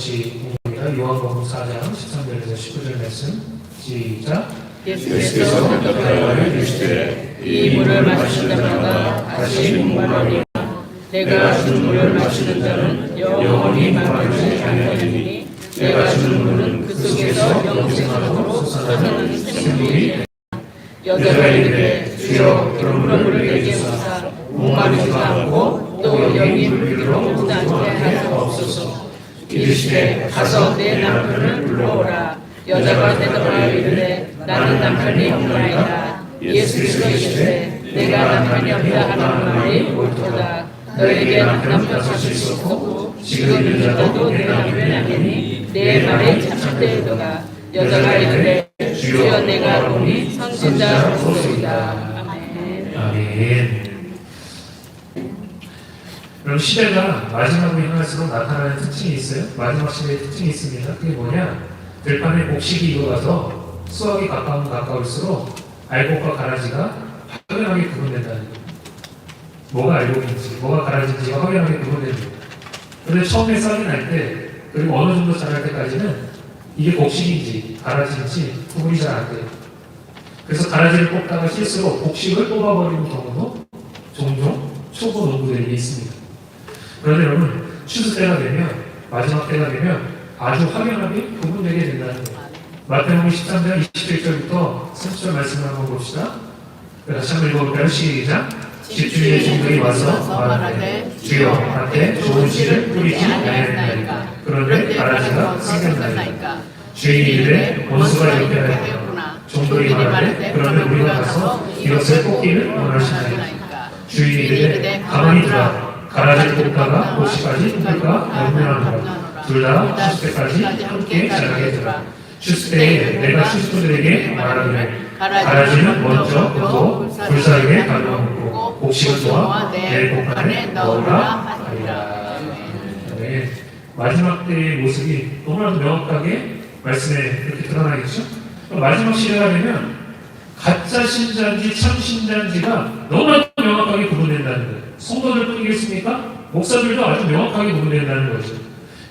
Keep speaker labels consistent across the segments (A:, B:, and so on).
A: 공부입니다. 요한복음 4장 13절에서 19절 말씀 시작.
B: 예수께서 대답하여 이르시되 이 물을 마시는 자마다 다시 목마르리라. 내가 주는 물을 마시는 자는 영원히 목마르지 아니하리니 내가 주는 물은 그 속에서 영생하도록 솟아나는 생물이. 여자가 이르되 주여 그런 물을 내게 주사 목마르지도 않고 또 여기 물기로 먹지 않게 하옵소서. 이르시되 가서 내 남편을 불러오라. 여자가 대답하여 이르되 나는 남편이 없나이다. 예수께서 이르시되 내가 남편이 없다 하는 말이 옳도다. 너에게 남편 사실 수 없고 지금 있는 자도 내 남편이 아니니 내 말이 참되도다. 여자가 이르되 주여 내가 보니 선지자 소리이다. 아멘.
A: 아멘. 그럼 시대가 마지막으로 향할수록 나타나는 특징이 있어요. 마지막 시대의 특징이 있습니다. 그게 뭐냐? 들판에 곡식이 익어가서 수확이 가까우면 가까울수록 알곡과 가라지가 확연하게 구분된다는 거예요. 뭐가 알곡인지, 뭐가 가라지인지가 확연하게 구분됩니다. 그런데 처음에 싹이 날 때, 그리고 어느 정도 자랄 때까지는 이게 곡식인지 가라지인지 구분이 잘 안 돼요. 그래서 가라지를 뽑다가 실수로 곡식을 뽑아버리는 경우도 종종 초보 농부들에게 있습니다. 그런데 여러분, 추수 때가 되면, 마지막 때가 되면 아주 확연하게 구분되게 된다는 거예요. 마태복음 13장 27절부터 30절 말씀을 한번 봅시다. 다시 한번 읽어볼까요? 시작. 집주인의 종들이 와서 말하되 주여 밭에 좋은 씨를 뿌리지 아니하였나이까. 그런데 가라지가 생겼나이까. 주인이 이르되 원수가 이렇게 하였구나. 종들이 말하되 그러면 우리가 가서 이것을 뽑기를 원하시나이까. 주인이 이르되 가만히 두라. 가라지를 뽑다가 곡식까지 뽑을까 연구하노라. 둘 다 추수 때까지 함께 자라게 되라. 추수 때에 내가 추수꾼들에게 말하기를 가라지는 먼저 걷고 불사르게 갈라먹고 곡식을 도와 내 곡간에 넣으라 하리라. 네. 마지막 때의 모습이 너무나도 명확하게 말씀에 이렇게 드러나겠죠? 마지막 시대가 되면 가짜 신자인지 참 신자인지가 너무나도 명확하게 구분된다는 거예요. 성도들 뿐이겠습니까? 목사들도 아주 명확하게 구분된다는 거죠.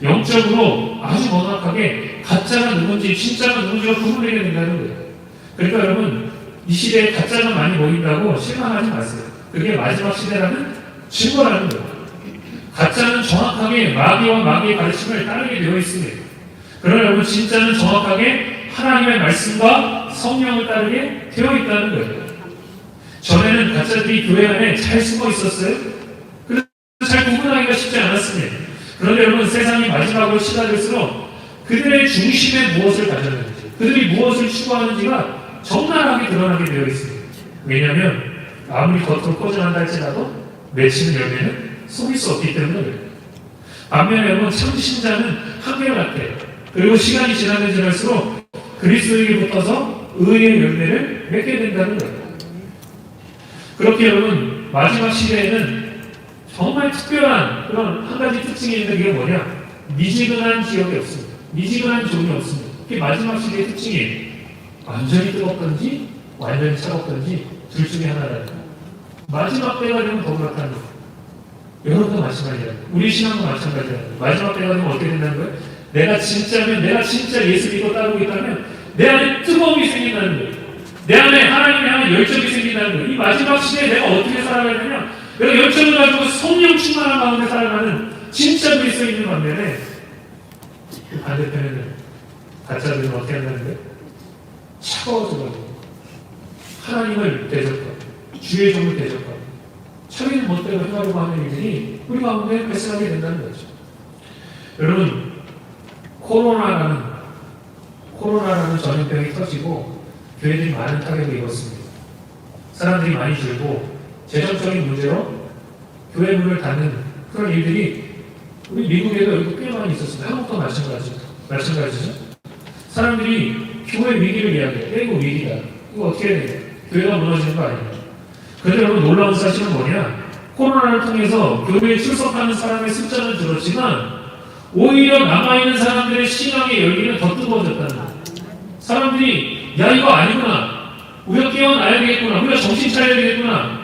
A: 영적으로 아주 명확하게 가짜가 누군지 진짜가 누군지가 구분되게 된다는 거예요. 그러니까 여러분, 이 시대에 가짜가 많이 보인다고 실망하지 마세요. 그게 마지막 시대라는 증거라는 거예요. 가짜는 정확하게 마귀와 마귀의 가르침을 따르게 되어 있습니다. 그러나 여러분, 진짜는 정확하게 하나님의 말씀과 성령을 따르게 되어 있다는 거예요. 전에는 가짜들이 교회 안에 잘 숨어 있었어요. 그래서 잘 구분하기가 쉽지 않았습니다. 그런데 여러분, 세상이 마지막으로 시작될수록 그들의 중심에 무엇을 가졌는지, 그들이 무엇을 추구하는지가 적나라하게 드러나게 되어 있습니다. 왜냐하면 아무리 겉으로 포장한다 할지라도 맺히는 열매는 속일 수 없기 때문에 그래요. 반면에 여러분, 참신자는 한결같아요. 그리고 시간이 지나면 지날수록 그리스도에게 붙어서 의의 열매를 맺게 된다는 거예요. 그렇게 여러분, 마지막 시대에는 정말 특별한 그런 한 가지 특징이 있는데 그게 뭐냐? 미지근한 지역이 없습니다. 미지근한 종이 없습니다. 그게 마지막 시대의 특징이에요. 완전히 뜨겁든지 완전히 차갑든지 둘 중에 하나라는 거예요. 마지막 때가 되면 더 그렇다는 거예요. 여러분도 마찬가지라는 거예요. 우리 신앙도 마찬가지라는 거예요. 마지막 때가 되면 어떻게 된다는 거예요? 내가 진짜 예수 믿고 따르고 있다면 내 안에 뜨거움이 생긴다는 거예요. 내 안에 하나님을 향한 열정이 생긴다는 거예요. 이 마지막 시대에 내가 어떻게 살아가냐면 내가 열정을 가지고 성령 충만한 가운데 살아가는 진짜 그리스도인의 반면에 그 반대편에는 가짜들은 어떻게 한다는데? 차가워져가지고 하나님을 대적하고 주의 종을 대적하고 자기는 멋대로 행하려고 하는 일들이 우리 가운데 발생하게 된다는 거죠. 여러분, 코로나라는 전염병이 터지고 교회들이 많은 타격을 입었습니다. 사람들이 많이 줄고 재정적인 문제로 교회 문을 닫는 그런 일들이 우리 미국에도 여기 꽤 많이 있었습니다. 한국도 마찬가지죠. 사람들이 교회 위기를 이야기해요. 이거 위기다. 이거 어떻게 해야 돼요? 교회가 무너지는 거 아니에요. 그런데 여러분, 놀라운 사실은 뭐냐? 코로나를 통해서 교회에 출석하는 사람의 숫자는 줄었지만 오히려 남아있는 사람들의 신앙의 열기는 더 뜨거워졌다는 거예요. 사람들이 야, 이거 아니구나. 우리가 깨어나야 되겠구나. 우리가 정신 차려야 되겠구나.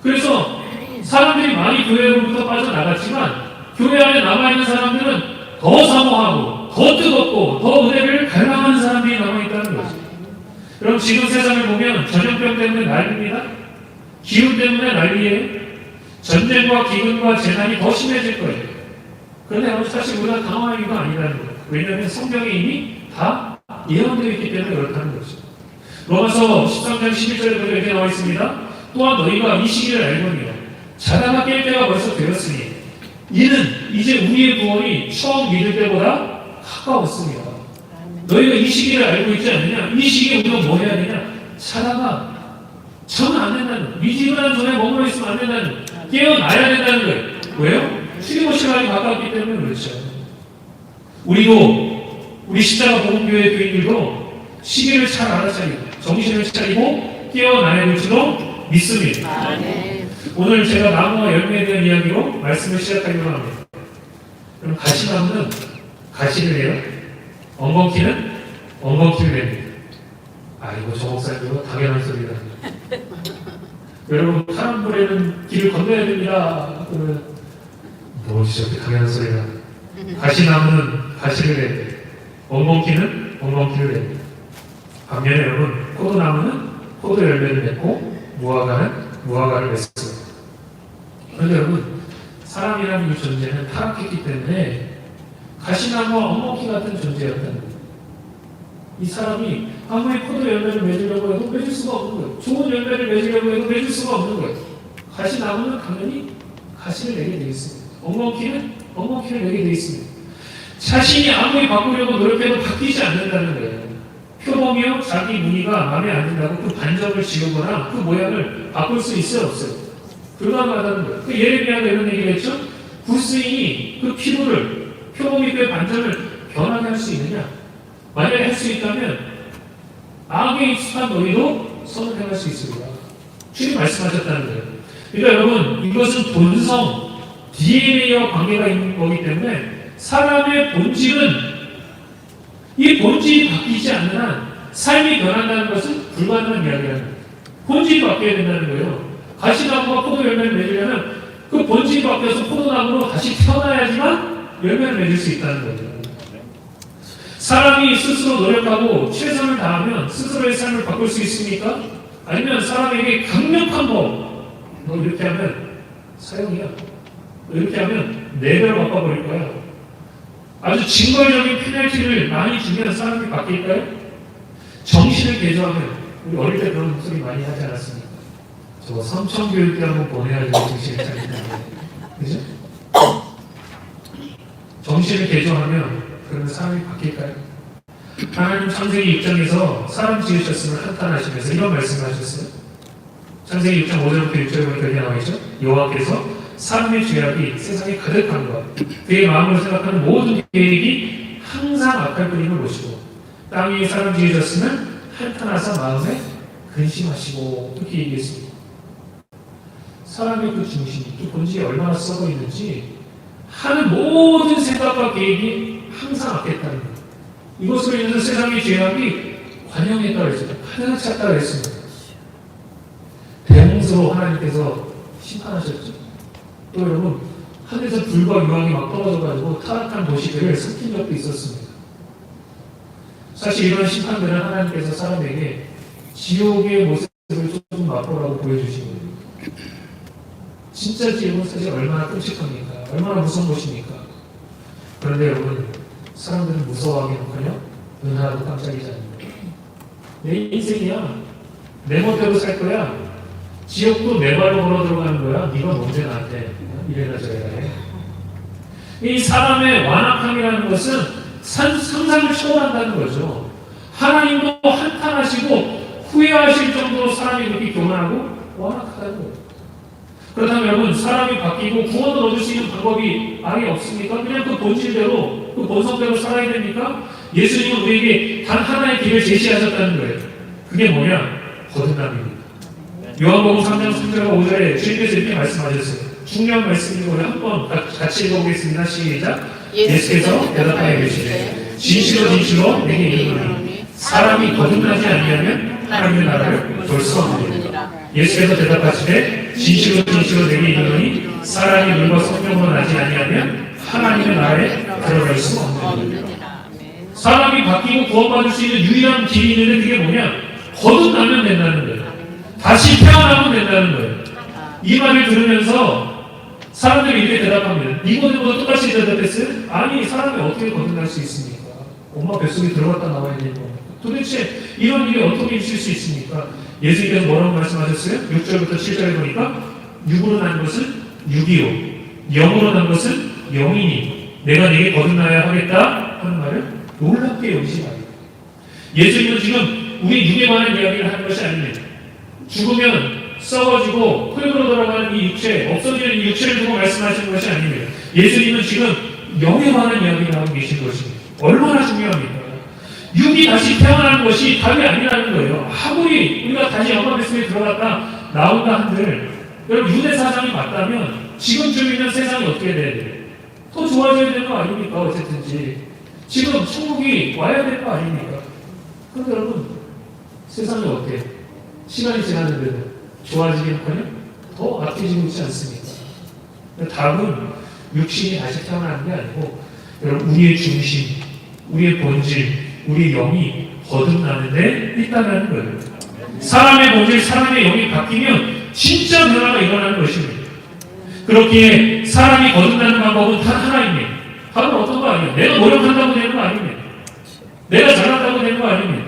A: 그래서 사람들이 많이 교회로부터 빠져나갔지만 교회 안에 남아있는 사람들은 더 사모하고 더 뜨겁고 더 은혜를 갈망하는 사람들이 남아있다는 거죠. 그럼 지금 세상을 보면 전염병 때문에 난리입니다. 기후 때문에 난리예요. 전쟁과 기근과 재난이 더 심해질 거예요. 그런데 사실 우리가 당황할 이유가 아니라는 거예요. 왜냐하면 성경에 이미 다 예언되어 있기 때문에 그렇다는 거죠. 로마서 13장 11절에 보면 이렇게 나와 있습니다. 또한 너희가 이 시기를 알거니와 자다가 깰 때가 벌써 되었으니 이는 이제 우리의 구원이 처음 믿을 때보다 가까웠습니다. 너희가 이 시기를 알고 있지 않느냐? 이 시기에 우리가 뭐 해야 되냐? 자다가 자면 안 된다는, 미지근한 전에 머물러 있으면 안 된다는, 깨어나야 된다는 거예요. 왜요? 출애굽 시간이 가까웠기 때문에 그렇죠. 우리 십자가 복음교회 교인들도 시기를 잘 알아차리고 정신을 차리고 깨어나야 될 줄로 믿습니다. 오늘 제가 나무와 열매에 대한 이야기로 말씀을 시작하려고 합니다. 그럼 가시나무는 가시를 내요. 엉겅퀴는 엉겅퀴를 냅니다. 아이고 저 목사님도 당연한 소리다. 여러분 파란불에는 길을 건너야 됩니다. 뭐지 저렇게 당연한 소리다. 가시나무는 가시를 냅니다. 엉겅퀴는 엉겅퀴를 냅니다. 반면에 여러분 포도나무는 포도 열매를 맺고 무화과는 무화과를 맺습니다. 그런데 여러분 사람이라는 이 존재는 타락했기 때문에 가시나무와 엉겅퀴 같은 존재였다는 거예요. 이 사람이 아무리 포도 열매를 맺으려고 해도 맺을 수가 없는 거예요. 좋은 열매를 맺으려고 해도 맺을 수가 없는 거예요. 가시나무는 당연히 가시를 내게 되어 있습니다. 엉겅퀴는 엉겅퀴를 내게 되어 있습니다. 자신이 아무리 바꾸려고 노력해도 바뀌지 않는다는 거예요. 표범이요 자기 무늬가 마음에 안 든다고 그 반점을 지우거나 그 모양을 바꿀 수 있어요 없어요? 불가능하다는 거예요. 그 예레미야가 이런 얘기를 했죠. 구스인이 그 피부를 표범이 그 반점을 변하게 할 수 있느냐? 만약에 할 수 있다면 악에 익숙한 너희도 선을 행할 수 있으리라. 주님 말씀하셨다는 거예요. 그러니까 여러분 이것은 본성 DNA와 관계가 있는 거기 때문에 사람의 본질은 이 본질이 바뀌지 않는 한 삶이 변한다는 것은 불가능한 이야기라는 거예요. 본질이 바뀌어야 된다는 거예요. 가시나무가 포도 열매를 맺으려면 그 본질이 바뀌어서 포도나무로 다시 태어나야지만 열매를 맺을 수 있다는 거예요. 사람이 스스로 노력하고 최선을 다하면 스스로의 삶을 바꿀 수 있습니까? 아니면 사람에게 강력한 법, 너 이렇게 하면 사형이야. 너 이렇게 하면 네 배로 바꿔버릴 거야. 아주 징벌적인 페널티를 많이 주면 사람이 바뀔까요? 정신을 개조하면, 우리 어릴 때 그런 소리 많이 하지 않았습니까? 저거 삼천교육 때 한번 보내야지 정신을 차리는데. 그죠? 정신을 개조하면 그러면 사람이 바뀔까요? 하나님 창세기 6장에서 사람 지으셨음을 한탄하시면서 이런 말씀을 하셨어요. 창세기 6장 5절부터 6절 보니까 이렇게 나와 있죠. 여호와께서 사람의 죄악이 세상에 가득한 것, 그의 마음으로 생각하는 모든 계획이 항상 악할 뿐임을 보시고 땅 위에 사람 지으셨으면 한탄하사 마음에 근심하시고 이렇게 얘기했습니다. 사람의 그 중심이, 그 본질이 얼마나 썩어 있는지 하는 모든 생각과 계획이 항상 악했다는 거예요. 이것으로 인해서 세상의 죄악이 관영했다고 했습니다. 하늘을 찾다고 했습니다. 대홍수로 하나님께서 심판하셨죠. 또 여러분 하늘에서 불과 유황이 막 떨어져가지고 타락한 도시들을 삭힌 적도 있었습니다. 사실 이런 심판들은 하나님께서 사람에게 지옥의 모습을 조금 맛보라고 보여주신 거예요. 진짜 지옥은 사실 얼마나 끔찍합니까? 얼마나 무서운 곳입니까? 그런데 여러분 사람들은 무서워하기는커녕 은하도 깜짝이지 않는다. 내 인생이야. 내 멋대로 살 거야. 지옥도 내 발로 걸어 들어가는 거야. 네가 뭔데 나한테 이래라 저래라 해. 이 사람의 완악함이라는 것은 상상을 초월한다는 거죠. 하나님도 한탄하시고 후회하실 정도로 사람이 그렇게 교만하고 완악하다는 거예요. 그렇다면 여러분 사람이 바뀌고 구원을 얻을 수 있는 방법이 아예 없습니까? 그냥 그 본질대로 그 본성대로 살아야 됩니까? 예수님은 우리에게 단 하나의 길을 제시하셨다는 거예요. 그게 뭐냐? 거듭남입니다. 요한복음 3장 3절과 5절에 주님께서 이렇게 말씀하셨어요. 중요한 말씀이고 우리 한번 같이 읽어보겠습니다. 시작. 예수께서 대답하여 이르시되 진실로 진실로 내게 이르노니 사람이 거듭나지 아니하면 하나님의 나라를 볼 수 없느니라. 예수께서 대답하시되 진실로 진실로 내게 이르노니 사람이 물과 성령으로 나지 아니하면 하나님의 나라에 들어갈 수 없는 거예요.
B: 없느니라. 아멘.
A: 사람이 바뀌고 구원받을 수 있는 유일한 길이 있는데 그게 뭐냐? 거듭나면 된다는 거예요. 다시 태어나면 된다는 거예요. 이 말을 들으면서 사람들이 이렇게 대답합니다. 니고데모도 똑같이 대답했어요? 아니, 사람이 어떻게 거듭날 수 있습니까? 엄마 뱃속에 들어갔다 나와야 되는 겁니까? 도대체 이런 일이 어떻게 있을 수 있습니까? 예수님께서 뭐라고 말씀하셨어요? 6절부터 7절에 보니까 육으로 난 것은 육이요, 영으로 난 것은 영이니 내가 네게 거듭나야 하겠다 하는 말을 놀랍게 여기시 말이에요. 예수님은 지금 우리 육에 관한 이야기를 하는 것이 아닙니다. 죽으면 썩어지고 흙으로 돌아가는 이 육체, 없어지는 이 육체를 두고 말씀하시는 것이 아닙니다. 예수님은 지금 영에 관한 이야기를 하고 계신 것입니다. 얼마나 중요합니까? 육이 다시 태어나는 것이 답이 아니라는 거예요. 아무리 우리가 다시 엄마 뱃속에 들어갔다 나온다 한들 여러분 윤회 사상이 맞다면 지금쯤 있는 세상이 어떻게 돼야 돼요? 더 좋아져야 되는 거 아닙니까? 어쨌든지 지금 천국이 와야 될 거 아닙니까? 그런데 여러분 세상이 어때요? 시간이 지났는데도 좋아지기는커녕 더 악해지고 있지 않습니까? 답은 육신이 다시 태어나는 게 아니고 여러분 우리의 중심, 우리의 본질, 우리의 영이 거듭나는데 있다는 거예요. 사람의 본질, 사람의 영이 바뀌면 진짜 변화가 일어나는 것입니다. 그렇기에 사람이 거듭나는 방법은 단 하나입니다. 답은 어떤 거 아니에요? 내가 노력한다고 되는 거 아닙니다. 내가 잘한다고 되는 거 아닙니다.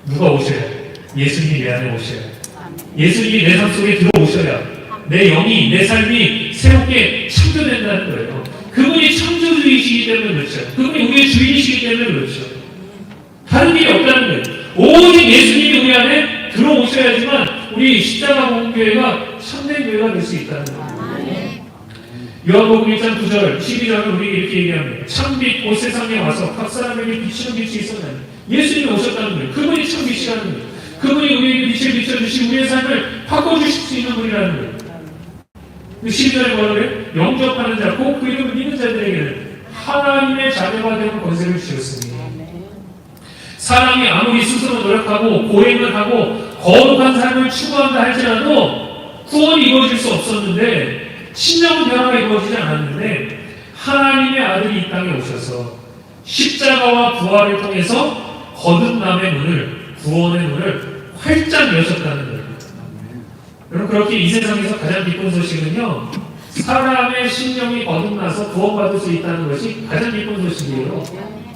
A: 누가 오셔야 해요? 예수님이 내 안에 오셔야 해요. 예수님이 내 삶 속에 들어오셔야 내 영이, 내 삶이 새롭게 창조된다는 거예요. 그분이 창조주이시기 때문에 그렇죠. 그분이 우리의 주인이시기 때문에 그렇죠. 다른 길이 없다는 거예요. 오직 예수님이 우리 안에 들어오셔야지만 우리 십자가 공교회가 참된 교회가 될 수 있다는 거예요. 요한복음 1장 9절, 12절은 우리에게 이렇게 얘기합니다. 참빛 곧 세상에 와서 각 사람에게 비치는 빛이 있었나니 예수님이 오셨다는 거예요. 그분이 참빛이라는 거예요. 그분이 우리에게 빛을 비춰주시 우리의 삶을 바꿔주실 수 있는 분이라는 거예요. 12절에 뭐라고 해요? 영접하는 자, 곧 그 이름을 믿는 자들에게는 하나님의 자녀가 되는 권세를 주셨으니 사람이 아무리 스스로 노력하고 고행을 하고 거룩한 삶을 추구한다 할지라도 구원이 이루어질 수 없었는데 신령한 변화가 이루어지지 않았는데 하나님의 아들이 이 땅에 오셔서 십자가와 부활을 통해서 거듭남의 문을, 구원의 문을 활짝 여셨다는 거예요. 여러분 그렇게 이 세상에서 가장 기쁜 소식은요, 사람의 심령이 거듭나서 구원받을 수 있다는 것이 가장 기쁜 소식이에요.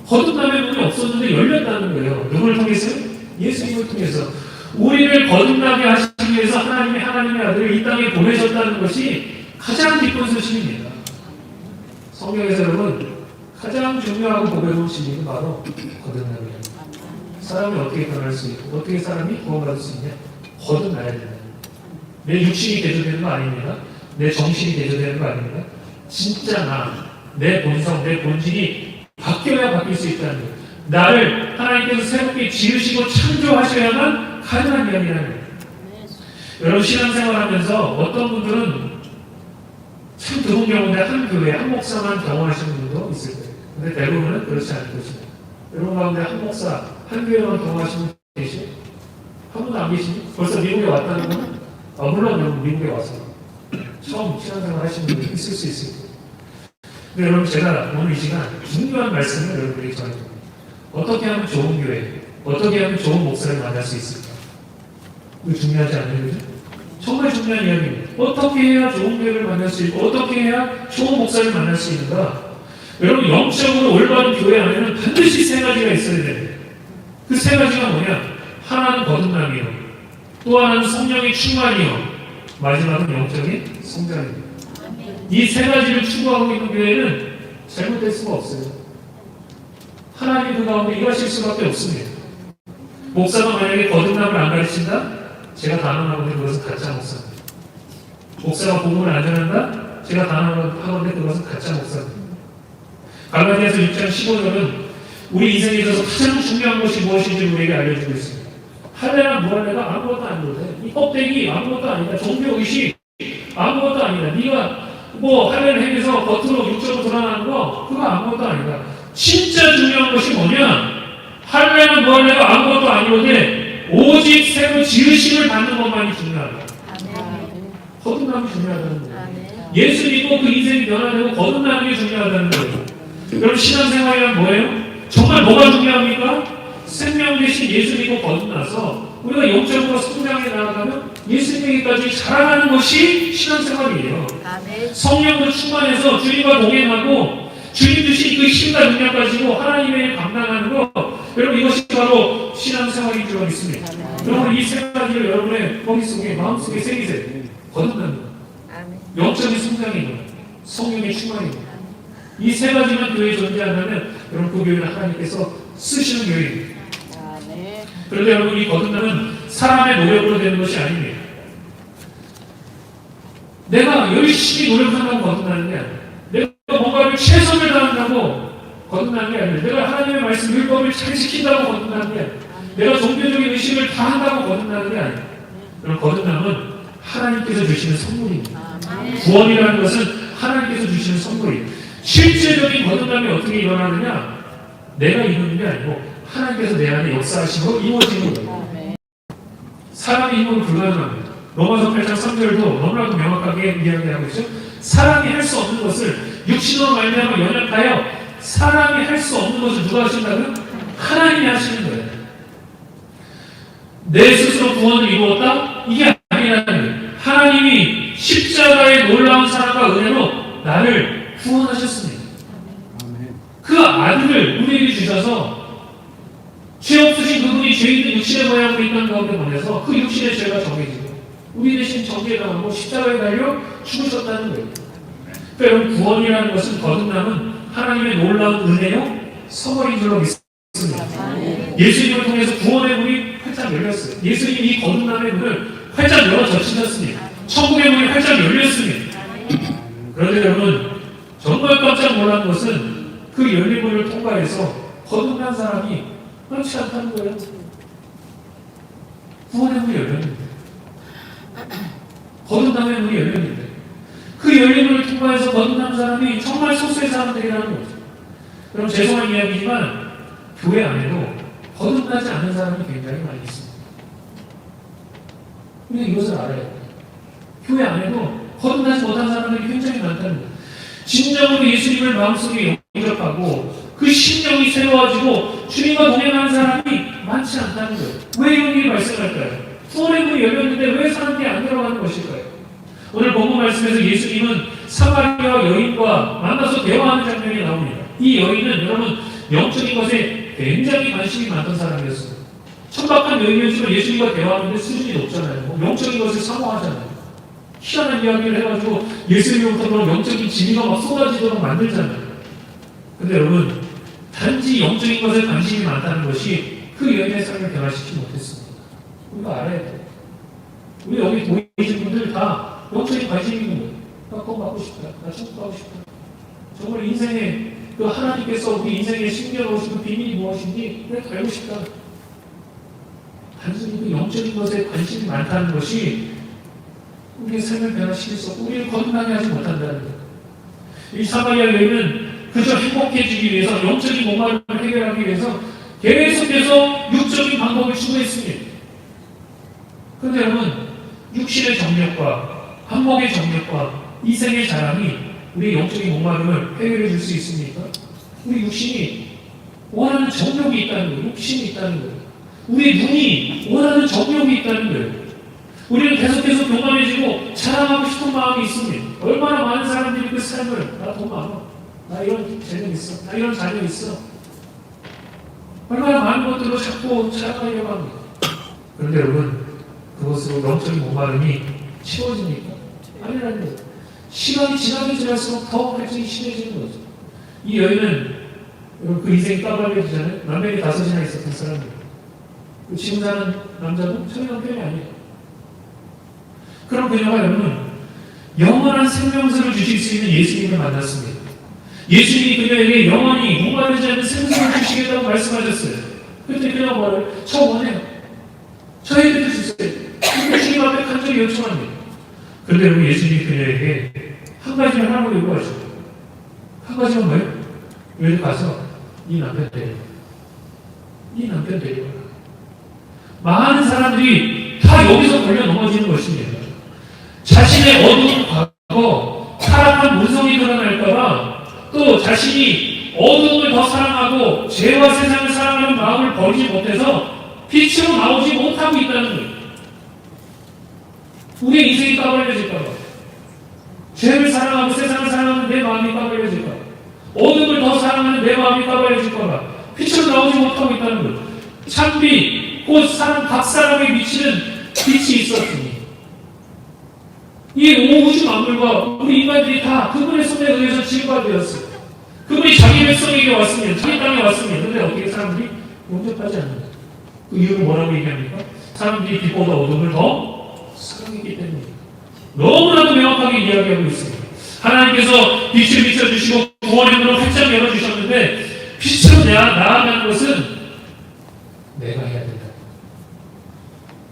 A: 거듭남의 문이 없었는데 열렸다는 거예요. 누구를 통해서요? 예수님을 통해서. 우리를 거듭나게 하시기 위해서 하나님의 아들을 이 땅에 보내셨다는 것이 가장 기쁜 소식입니다. 성경에서 여러분 가장 중요하고 보배로운 진리는 바로 거듭남이에요. 사람이 어떻게 변할 수 있고 어떻게 사람이 구원받을 수 있냐? 거듭나야 된다. 내 육신이 대조되는 거 아닙니다. 내 정신이 대조되는 거 아닙니다. 진짜 내 본성, 내 본질이 바뀌어야 바뀔 수 있다는 거예요. 나를 하나님께서 새롭게 지으시고 창조하셔야만 가능한 이야기라는 거예요. 여러분 신앙생활하면서 어떤 분들은 참 드문 경우인데 한 교회, 한 목사만 경험하시는 분도 있을 거예요. 근데 대부분은 그렇지 않을 것입니다. 여러분 가운데 한 목사, 한 교회만 경험하시는 분 계시죠? 한 분도 안 계시죠? 벌써 미국에 왔다는 건? 물론 여러분 미국에 와서 처음 신앙생활 하시는 분이 있을 수 있을 거예요. 근데 여러분 제가 오늘 이 시간 중요한 말씀을 여러분들에게 전해드립니다. 어떻게 하면 좋은 교회, 어떻게 하면 좋은 목사를 만날 수 있을까? 그거 중요하지 않나요? 그죠? 정말 중요한 이야기입니다. 어떻게 해야 좋은 교회를 만날 수 있고 어떻게 해야 좋은 목사를 만날 수 있는가? 여러분 영적으로 올바른 교회 안에는 반드시 세 가지가 있어야 됩니다. 그 세 가지가 뭐냐? 하나는 거듭남이요, 또 하나는 성령의 충만이요, 마지막은 영적인 성장입니다. 이 세 가지를 추구하고 있는 교회는 잘못될 수가 없어요. 하나님 그 가운데 일하실 수밖에 없습니다. 목사가 만약에 거듭남을 안 가르친다? 제가 단언하건대 그것은 가짜 목사입니다. 목사가 복음을 안 전한다? 제가 단언하건대 그것은 가짜 목사입니다. 갈라디아서 6장 15절은 우리 인생에 있어서 가장 중요한 것이 무엇인지 우리에게 알려주고 있습니다. 할례나 무할례가 아무것도 아니거든. 이 껍데기 아무것도 아니다. 종교의식 아무것도 아니다. 네가 할례를 행해서 겉으로 육적으로 드러나는 거 그거 아무것도 아니다. 진짜 중요한 것이 뭐냐? 할례나 무할례가 아무것도 아니거든. 오직 새로 지으심을 받는 것만이 중요하다. 거듭남이 중요하다는 거예요. 예수 믿고 그 인생이 변화되고 거듭나는 게 중요하다는 거예요. 여러분 신앙생활이란 뭐예요? 정말 뭐가 중요합니까? 생명 대신 예수 믿고 거듭나서 우리가 영적으로 성장해 나아가면 예수님에게까지 자라나는 것이 신앙생활이에요.
B: 아멘.
A: 성령으로 충만해서 주님과 동행하고 주님 주신 그 힘과 능력 가지고 하나님의 일 감당하는 것, 여러분 이것이 바로 신앙생활인 줄 믿습니다. 여러분 이 세 가지를 여러분의 머릿속에 마음속에 새기세요. 거듭나는 것,
B: 아멘.
A: 영적인 성장인 것, 성령의 충만인 것. 이 세 가지만 교회에 존재한다면 여러분 그 교회는 하나님께서 쓰시는 교회입니다.
B: 아멘.
A: 그런데 여러분 이 거듭남은 사람의 노력으로 되는 것이 아닙니다. 내가 열심히 노력한다고 거듭나는 게 아니에요. 내가 뭔가를 최선을 다한다고 거듭나는 게 아니에요. 내가 하나님의 말씀 율법을 잘 지킨다고 거듭나는 게 아니에요. 내가 종교적인 의식을 다 한다고 거듭나는 게 아니에요. 그럼 거듭남은 하나님께서 주시는 선물입니다.
B: 아멘.
A: 구원이라는 것은 하나님께서 주시는 선물이에요. 실제적인 거듭남이 어떻게 일어나느냐? 내가 이루는 게 아니고 하나님께서 내 안에 역사하시고 이루어지는 거예요.
B: 아멘.
A: 사람의 힘으로 불가능합니다. 로마서 8장 3절도 너무나도 명확하게 이야기하고 있죠. 사람이 할 수 없는 것을 육신으로 말미암아 연약하여 사람이 할 수 없는 것을 누가 하신다고요? 하나님이 하시는 거예요. 내 스스로 구원을 이루었다? 이게 아니라는 거예요. 하나님이 십자가의 놀라운 사랑과 은혜로 나를 구원하셨습니다. 그 아들을 우리에게 주셔서 죄 없으신 그분이 죄 있는 육신의 모양으로 인간 가운데 보내서 그 육신의 죄가 정해지고 우리 대신 정죄당하고 십자가에 달려 죽으셨다는 거예요. 그러니까 여러분 구원이라는 것은 거듭남은 하나님의 놀라운 은혜요 선물인 줄로 믿습니다. 예수님을 통해서 구원의 문이 활짝 열렸어요. 예수님이 이 거듭남의 문을 활짝 열어 젖히셨습니다. 천국의 문이 활짝 열렸습니다. 그런데 여러분 정말 깜짝 놀란 것은 그 열린 문을 통과해서 거듭난 사람이 그렇지 않다는 거예요. 구원의 문이 열렸는데 거듭남의 문이 열렸는데 그 열린 문을 통과해서 거듭난 사람이 정말 소수의 사람들이라는 거죠. 그럼 죄송한 이야기지만 교회 안에도 거듭나지 않은 사람이 굉장히 많이 있습니다. 우리가 이것을 알아야 돼요. 교회 안에도 거듭나지 못한 사람들이 굉장히 많다는 거예요. 진정으로 예수님을 마음속에 영접하고 그 심령이 새로워지고 주님과 동행하는 사람이 많지 않다는 거예요. 왜 이런 일이 발생할까요? 구원의 문이 열렸는데 왜 사람들이 안 들어가는 것일까요? 오늘 본문 말씀에서 예수님은 사마리아 여인과 만나서 대화하는 장면이 나옵니다. 이 여인은 여러분 영적인 것에 굉장히 관심이 많던 사람이었어요. 천박한 여인이었지만 예수님과 대화하는데 수준이 높잖아요. 영적인 것을 사모하잖아요. 희한한 이야기를 해가지고 예수님으로부터 영적인 진리가 막 쏟아지도록 만들잖아요. 근데 여러분 단지 영적인 것에 관심이 많다는 것이 그 여인의 삶을 변화시키지 못했습니다. 우리가 알아야 돼요. 우리 여기 보이신 분들 다 영적인 관심이 있는 거예요. 나 그거 받고 싶다. 나 천국 가고 싶다. 정말 인생에 그 하나님께서 우리 인생에 숨겨놓으신 그 비밀이 무엇인지 내가 알고 싶다. 단순히 그 영적인 것에 관심이 많다는 것이 우리의 삶을 변화시킬 수 없고 우리를 거듭나게 하지 못한다는 거예요. 이 사마리아 여인은 그저 행복해지기 위해서 영적인 목마름을 해결하기 위해서 계속해서 육적인 방법을 추구했습니다. 그런데 여러분 육신의 정력과 한목의 정력과 이생의 자랑이 우리 영적인 목마름을 해결해 줄 수 있습니까? 우리 육신이 원하는 정력이 있다는 거예요. 육신이 있다는 거예요. 우리 눈이 원하는 정력이 있다는 거예요. 우리는 계속해서 교만해지고 자랑하고 싶은 마음이 있습니다. 얼마나 많은 사람들이 그 삶을 나 돈 많아, 나 이런 재능 있어, 나 이런 자녀 있어, 얼마나 많은 것들로 자꾸 자랑하려고 합니다. 그런데 여러분 그것으로 영적인 목마름이 채워집니까? 아니라는 거예요. 시간이 지나면 지날수록 더 갈증이 심해지는 거죠. 이 여인은 여러분 그 인생이 까발려지잖아요. 남편이 5이나 있었던 사람이에요. 지금 사는 남자도 전혀 남편이 아니에요. 그럼 그녀가 여러분 영원한 생명수를 주실 수 있는 예수님을 만났습니다. 예수님이 그녀에게 영원히 목마르지 않는 생수를 주시겠다고 말씀하셨어요. 그때 그녀가 뭐래요? 저 원해요. 저에게도 주세요. 주님 앞에 간절히 요청합니다. 그런데 여러분 예수님이 그녀에게 한 가지만 하라고 요구하죠. 한 가지만 뭐예요? 여기 가서 네 남편 데려와. 네 남편 데려와. 많은 사람들이 다 여기서 걸려 넘어지는 것입니다. 자신의 어두운 과거, 타락한 본성이 드러날까봐 또 그리고 자신이 어둠을 더 사랑하고 죄와 세상을 사랑하는 마음을 버리지 못해서 빛으로 나오지 못하고 있다는 거예요. 우리의 인생이 까발려질까 봐. 죄를 사랑하고 세상을 사랑하는 내 마음이 까발려질까 봐. 어둠을 더 사랑하는 내 마음이 까발려질까 봐. 빛으로 나오지 못하고 있다는 거예요. 참빛, 곧 각 사람에 미치는 빛이 있었으니 이 우주 만물과 우리 인간들이 다 그분의 손에 의해서 지음받아 되었어요. 그분이 자기 백성에게 왔습니다. 자기 땅에 왔습니다. 그런데 어떻게 사람들이 용접하지 않는다. 그 이유는 뭐라고 얘기합니까? 사람들이 빛보다 어둠을 더 사랑했기 때문입니다. 너무나도 명확하게 이야기하고 있습니다. 하나님께서 빛을 비춰주시고 구원의 문을 활짝 열어주셨는데 빛으로 나아가는 것은 내가 해야 된다.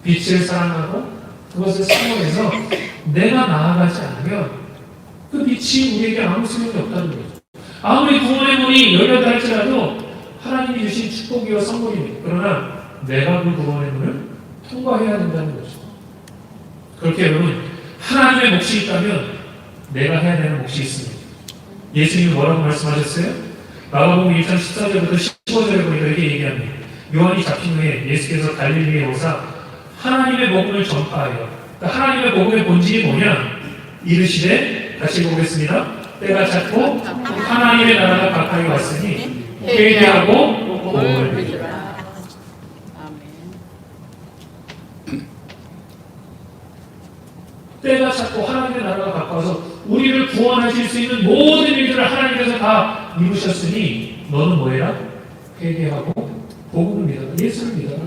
A: 빛을 사랑하고 그것을 사모해서 내가 나아가지 않으면 그 빛이 우리에게 아무 소용이 없다는 거죠. 아무리 구원의 문이 열렸다 할지라도 하나님이 주신 축복이와 선물입니다. 그러나 내가 그 구원의 문을 통과해야 된다는 거죠. 그렇게 여러분, 하나님의 몫이 있다면 내가 해야 되는 몫이 있습니다. 예수님이 뭐라고 말씀하셨어요? 마가복음 1장 14절부터 15절에 보니까 이렇게 얘기합니다. 요한이 잡힌 후에 예수께서 갈릴리에 오사 하나님의 복음을 전파하여, 그러니까 하나님의 복음의 본질이 뭐냐? 이르시되, 다시 보겠습니다. 때가 찼고 하나님의 나라가 가까이 왔으니 회개하고 복음을 믿으라. 때가 찼고 하나님의 나라가 가까워서 우리를 구원하실 수 있는 모든 일들을 하나님께서 다 이루셨으니 너는 뭐해라? 회개하고 복음을 믿어라. 예수를 믿어라.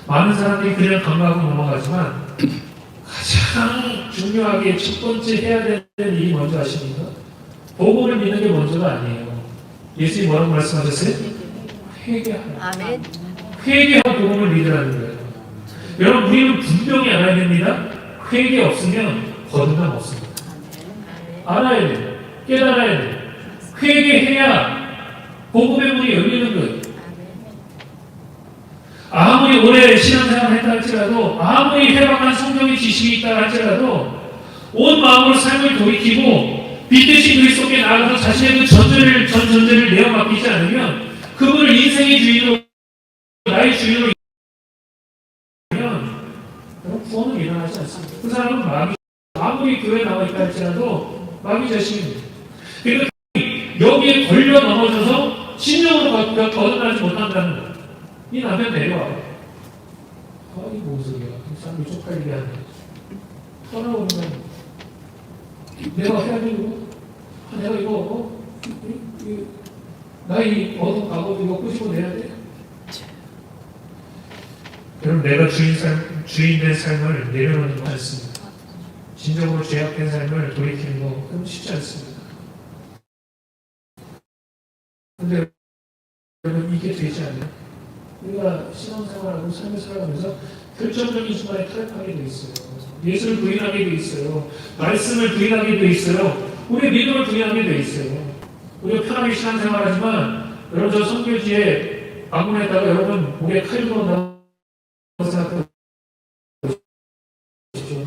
A: 많은 사람들이 그냥 간과하고 넘어가지만 가장 중요하게 첫 번째 해야 되는 일이 뭔지 아십니까? 복음을 믿는 게 먼저가 아니에요. 예수님이 뭐라고 말씀하셨어요? 회개하라.
B: 아멘.
A: 회개하고 복음을 믿으라는 거예요. 여러분, 우리는 분명히 알아야 됩니다. 회개 없으면 거듭남 없습니다. 알아야 돼요. 깨달아야 돼요. 회개해야 복음의 문이 열리는 거예요. 아무리 오래 신앙생활을 했다 할지라도, 아무리 해박한 성경의 지식이 있다 할지라도 온 마음으로 삶을 돌이키고 빛대신 그리스도께 나아가서 자신의 그 전전제를 내어 맡기지 않으면, 그분을 인생의 주인으로, 나의 주인으로 하면 구원은 일어나지 않습니다. 그 사람은 아무리 교회에 나와 있다 할지라도 마귀 자신입니다. 그러니까 여기에 걸려 넘어져서 진정으로 거듭나지 못한다는 거예요. 이 남편 내려와. 이 뭔 소리야. 사람이 쪽팔리게 하는 거지. 떠나오는 거야. 내가 해야 되고, 내가 이거, 나이 어둠 가고 이거 끄집어 내야 돼. 그럼 내가 주인된 삶을 내려놓는 건 않습니다. 진정으로 죄악된 삶을 돌이키는 거 그럼 쉽지 않습니다. 근데 여러분, 이게 되지 않아요? 우리가 신앙생활하고 삶을 살아가면서 결정적인 순간에 타협하게 돼 있어요. 예수를 부인하게 돼 있어요. 말씀을 부인하게 돼 있어요. 우리의 믿음을 부인하게 돼 있어요. 우리가 편하게 신앙생활하지만, 여러분, 저 선교지에 방문했다가 여러분 목에 칼 들어온다고 생각해 보십시오.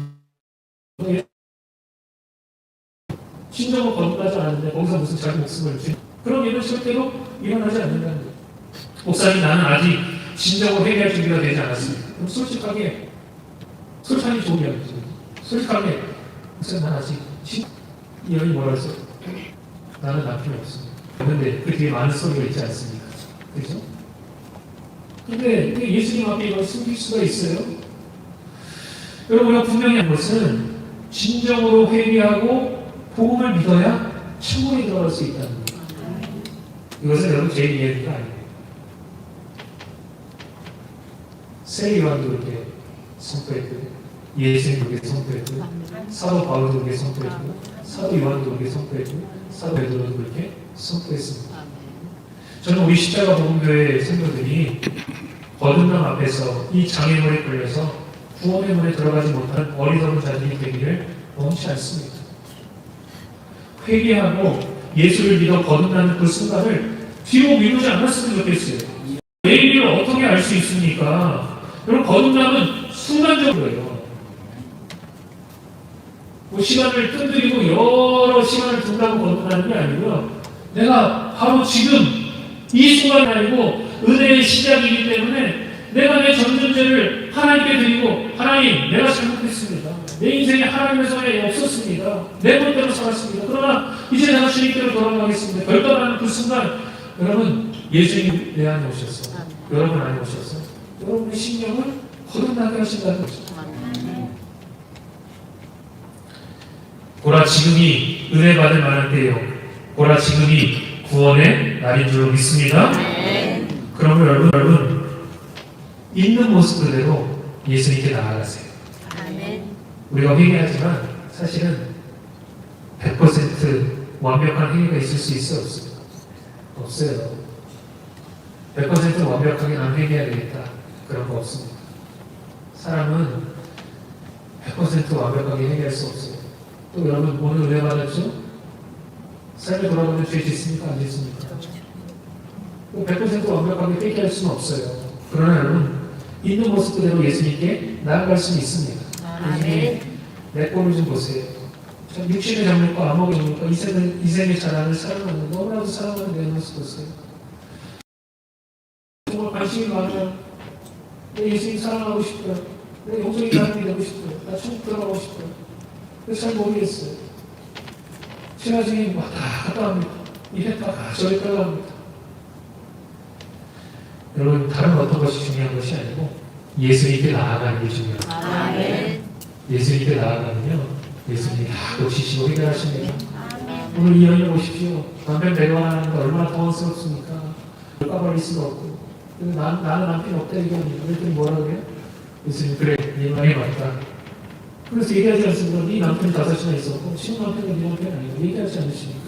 A: 진정은 거듭나지 않았는데 거기서 무슨 자기 목숨을 주, 그런 일은 절대로 일어나지 않는다는 거예요. 목사님, 나는 아직 진정으로 회개할 준비가 되지 않았습니다. 그럼 솔직하게, 솔직하게 좋은 이야기죠. 솔직하게, 목사님, 난 아직 이 여인이 뭐라 했어? 나는 남편이 없습니다. 그런데 그 뒤에 많은 소리가 있지 않습니까? 그죠? 근데 예수님 앞에 이걸 숨길 수가 있어요? 여러분, 우리가 분명히 한 것은 진정으로 회개하고 복음을 믿어야 천국에 들어갈 수 있다는 거예요. 이것은 여러분 제 이야기가 아니에요. 세 요한도 그렇게 선포했고, 예수님도 그렇게 선포했고, 사도 바울도 그렇게 선포했고, 사도 요한도 그렇게 선포했고, 사도 베드로도 그렇게 선포했습니다. 저는 우리 십자가 복음교회 성도들이 거듭남 앞에서 이 장애물에 걸려서 구원의 문에 들어가지 못한 어리석은 자들이 되기를 원치 않습니다. 회개하고 예수를 믿어 거듭나는 그 순간을 뒤로 미루지 않았으면 좋겠어요. 내일을 어떻게 알 수 있습니까? 여러분, 거듭남은 순간적으로예요. 뭐 시간을 끈들이고 여러 시간을 둔다고 거듭나는 게 아니고요. 내가 바로 지금 이 순간이 아니고 은혜의 시작이기 때문에 내가 내 전전죄를 하나님께 드리고 하나님 내가 잘못했습니다. 내 인생에 하나님의 손에 없었습니다. 내 멋대로 살았습니다. 그러나 이제 내가 주님께로 돌아가겠습니다. 결단하는 그 순간 여러분 예수님 내 안에 오셔서 여러분 안에 오셔서 여러분의 심령을 거듭나게 하신다는 거죠. 보라 지금이 은혜 받을 만한 때요. 보라 지금이 구원의 날인 줄 믿습니다. 그러면 여러분 있는 모습 그대로 예수님께 나아가세요. 우리가 회개하지만 사실은 100% 완벽한 회개가 있을 수 있어 없어요? 없어요. 100% 완벽하게 난 회개해야 되겠다. 그런 거 없습니다. 사람은 100% 완벽하게 회개할 수 없어요. 또 여러분 오늘 은혜 받았죠? 삶에 돌아보면 죄 짓습니까? 안 짓습니까? 100% 완벽하게 회개할 수는 없어요. 그러나 여러분 있는 모습 그대로 예수님께 나아갈 수는 있습니다. 내 꼴을 좀 보세요. 참 육신의 장면과 암흑의 장면과 이생의 자랑을 사랑하는 너무나도 사랑하는 내 모습 보세요. 정말 관심이 많아요. 내 예수님 사랑하고 싶어요. 내 영적인 사람이 되고 싶어요. 나 천국 들어가고 싶어요. 그래서 잘 모르겠어요. 제가 지금 왔다 갔다 합니다. 이랬다가 저랬다가 합니다. 여러분 다른 어떤 것이 중요한 것이 아니고 예수님께 나아가는 게 중요합니다. 예수님께 나아가면요 예수님이 다 고치시고 해결하십니다. 오늘 이 여인을 보십시오. 남편 배려하는 거 얼마나 당황스럽습니까? 까발릴 수가 없고 나는 남편이 없다 얘기합니다. 그랬더니 뭐라 그래요? 예수님 그래 네 말이 맞다. 그래서 얘기하지 않습니까? 네 남편이 5이나 있었고 지금 남편은 네 남편이 아니고 얘기하지 않으십니까?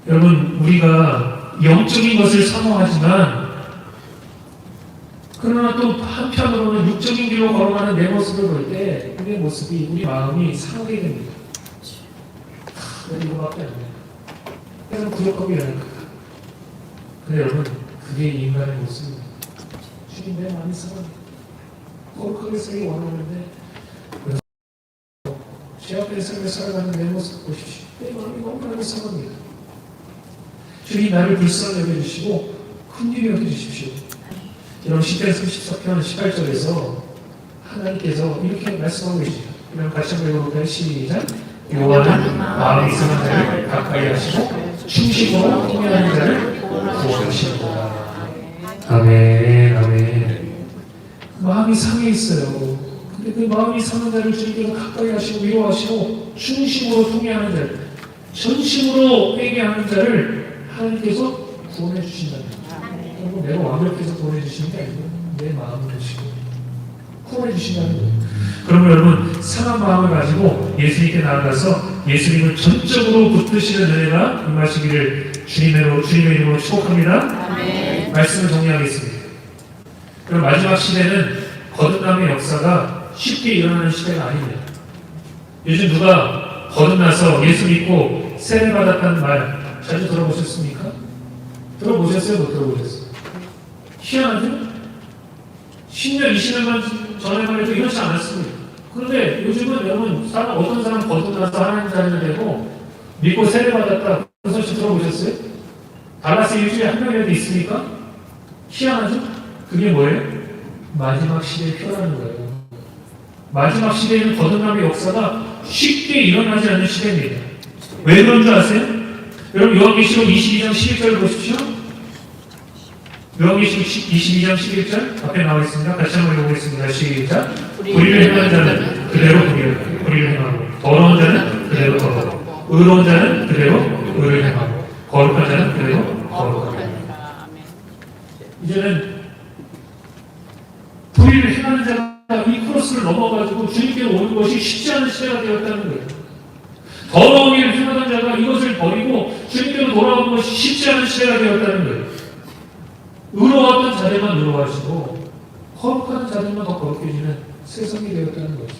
A: 여러분 우리가 영적인 것을 사모하지만 그러나 또 한편으로는 육적인 길로 걸어가는 내 모습을 볼 때 우리의 모습이 우리 마음이 상하게 됩니다. 이거밖에 안 돼요. 그래서 부족하고 이러는 거다. 근데 여러분 그게 인간의 모습입니다. 주님 내 마음이 상합니다. 거룩하게 살기 원하는데 제 앞에 삶을 살아가는 내 모습 보십시오. 내 마음이 너무나도 상합니다. 주님 나를 불쌍히 여겨주시고 긍휼히 여겨주십시오. 여러분 시편 34편 18절에서 하나님께서 이렇게 말씀하고 계십니다. 그럼 같이 한번 읽어볼까요? 시작. 여호와는 마음이 상한 자를 가까이 하시고 충식으로 통회하는 자를 구원하시는구나. 아멘 아멘. 마음이 상해 있어요. 근데 그 마음이 상한 자를 주님께서 가까이 하시고 위로하시고 충식으로 통회하는 자를 전심으로 회개하는 자를 하나님께서 구원해 주신다는 거예요. 내가 완벽해서 구원해 주시는 게 아니고 내 마음을 주시고 구원해 주신다는 거예요. 그러면 여러분 상한 마음을 가지고 예수님께 나아가서 예수님을 전적으로 붙드시는 은혜가 임하시기를 주님의 이름으로 축복합니다. 아멘. 말씀을 정리하겠습니다. 그럼 마지막 시대는 거듭남의 역사가 쉽게 일어나는 시대가 아닙니다. 요즘 누가 거듭나서 예수 믿고 세례받았다는 말 자주 들어보셨습니까? 들어보셨어요? 못 들어보셨어요? 희한하죠? 10년, 20년만 전에만 해도 이렇지 않았습니다. 그런데 요즘은 여러분 어떤 사람 거듭나서 하나님 자녀 되고 믿고 세례받았다 그 소식 들어보셨어요? 달라스 일주일에 한 명이라도 있습니까? 희한하죠? 그게 뭐예요? 마지막 시대의 표라는 거예요. 마지막 시대에는 거듭남의 역사가 쉽게 일어나지 않는 시대입니다. 왜 그런 줄 아세요? 여러분 요한계시록 22장 11절을 보십시오. 요한계시록 22장 11절 앞에 나와 있습니다. 같이 한번 읽어보겠습니다. 시작. 불의를 행하는 자는 그대로 불의를 행하고 더러운 자는 그대로 더러워 의로운 자는 그대로 의를 행하고 거룩한 자는 그대로 거룩하게. 이제는 불의를 행하는 자가 이 크로스를 넘어가지고 주님께로 오는 것이 쉽지 않은 시대가 되었다는 거예요. 더러운 일을 행하던 자가 이것을 버리고 주님께로 돌아오는 것이 쉽지 않은 시대가 되었다는 거예요. 의로웠던 자들만 의로워하시고 거룩한 자들만 더 거룩해지는 세상이 되었다는 거죠.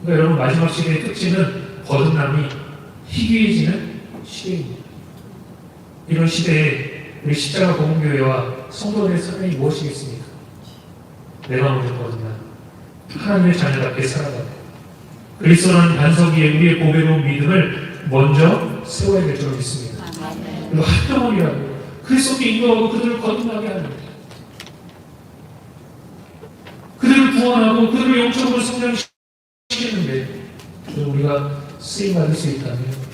A: 그러니까 여러분 마지막 시대의 특징은 거듭남이 희귀해지는 시대입니다. 이런 시대에 우리 십자가 복음교회와 성도들의 사명이 무엇이겠습니까? 내가 먼저 거듭남, 하나님의 자녀답게 살아가고 그리스도라는 반석 위에 우리의 보배로운 믿음을 먼저 세워야 될 줄 믿습니다. 그리고 합병원이라고 그리스도께 인도하고 그들을 거듭나게 하는 거예요. 그들을 구원하고 그들을 영적으로 성장시키는데 우리가 쓰임받을 수 있다면